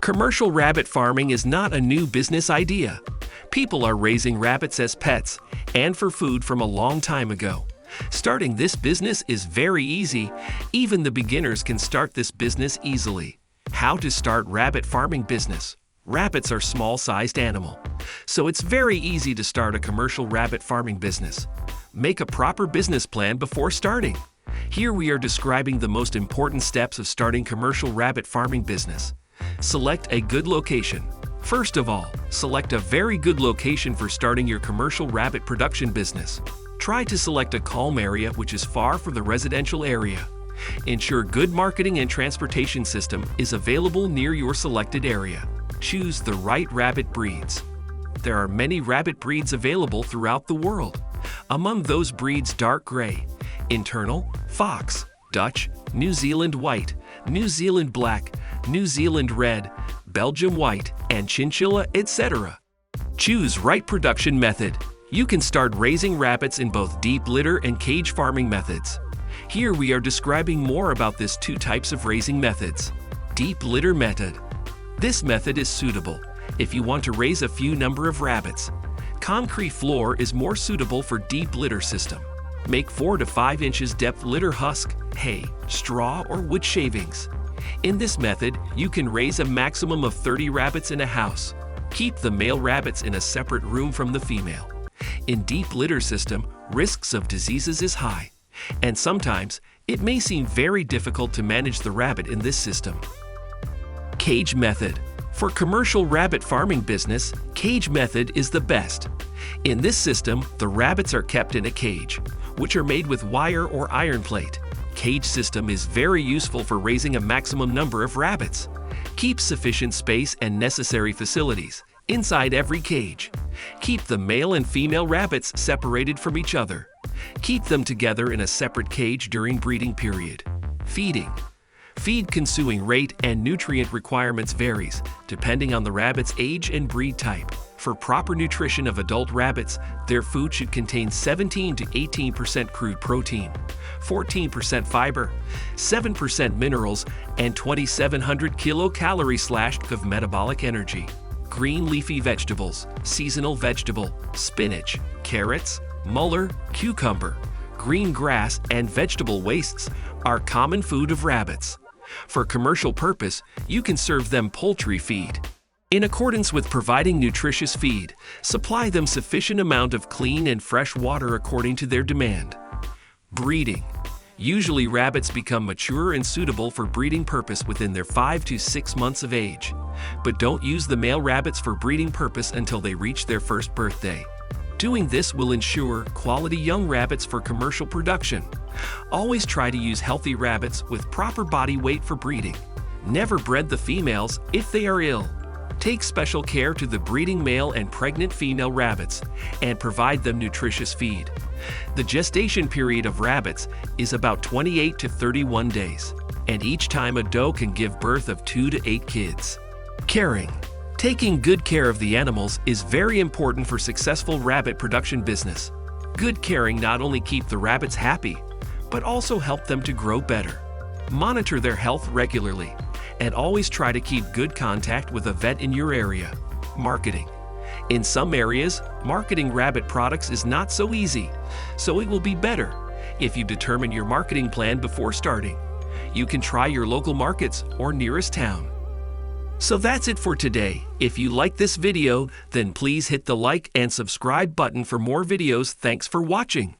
Commercial rabbit farming is not a new business idea. People are raising rabbits as pets and for food from a long time ago. Starting this business is very easy. Even the beginners can start this business easily. How to start rabbit farming business? Rabbits are small-sized animal, so it's very easy to start a commercial rabbit farming business. Make a proper business plan before starting. Here we are describing the most important steps of starting commercial rabbit farming business. Select a good location. First of all, select a very good location for starting your commercial rabbit production business. Try to select a calm area which is far from the residential area. Ensure good marketing and transportation system is available near your selected area. Choose the right rabbit breeds. There are many rabbit breeds available throughout the world. Among those breeds, dark gray, internal, fox, Dutch, New Zealand white, New Zealand black, New Zealand red, Belgium white, and chinchilla, etc. Choose right production method. You can start raising rabbits in both deep litter and cage farming methods. Here we are describing more about this two types of raising methods. Deep litter method. This method is suitable if you want to raise a few number of rabbits. Concrete floor is more suitable for deep litter system. Make 4 to 5 inches depth litter husk, hay, straw, or wood shavings. In this method, you can raise a maximum of 30 rabbits in a house. Keep the male rabbits in a separate room from the female. In deep litter system, risks of diseases is high, and sometimes it may seem very difficult to manage the rabbit in this system. Cage method. For commercial rabbit farming business, cage method is the best. In this system, the rabbits are kept in a cage, which are made with wire or iron plate. Cage system is very useful for raising a maximum number of rabbits. Keep sufficient space and necessary facilities inside every cage. Keep the male and female rabbits separated from each other. Keep them together in a separate cage during breeding period. Feeding. Feed consuming rate and nutrient requirements varies depending on the rabbit's age and breed type. For proper nutrition of adult rabbits, their food should contain 17 to 18% crude protein, 14% fiber, 7% minerals, and 2,700 kilocalories of metabolic energy. Green leafy vegetables, seasonal vegetable, spinach, carrots, muller, cucumber, green grass, and vegetable wastes are common food of rabbits. For commercial purpose, you can serve them poultry feed. In accordance with providing nutritious feed, supply them sufficient amount of clean and fresh water according to their demand. Breeding. Usually rabbits become mature and suitable for breeding purpose within their 5 to 6 months of age. But don't use the male rabbits for breeding purpose until they reach their first birthday. Doing this will ensure quality young rabbits for commercial production. Always try to use healthy rabbits with proper body weight for breeding. Never bred the females if they are ill. Take special care to the breeding male and pregnant female rabbits and provide them nutritious feed. The gestation period of rabbits is about 28 to 31 days, and each time a doe can give birth of 2 to 8 kids. Caring. Taking good care of the animals is very important for successful rabbit production business. Good caring not only keep the rabbits happy, but also help them to grow better. Monitor their health regularly, and always try to keep good contact with a vet in your area. Marketing. In some areas, marketing rabbit products is not so easy, so it will be better if you determine your marketing plan before starting. You can try your local markets or nearest town. So that's it for today. If you like this video, then please hit the like and subscribe button for more videos. Thanks for watching.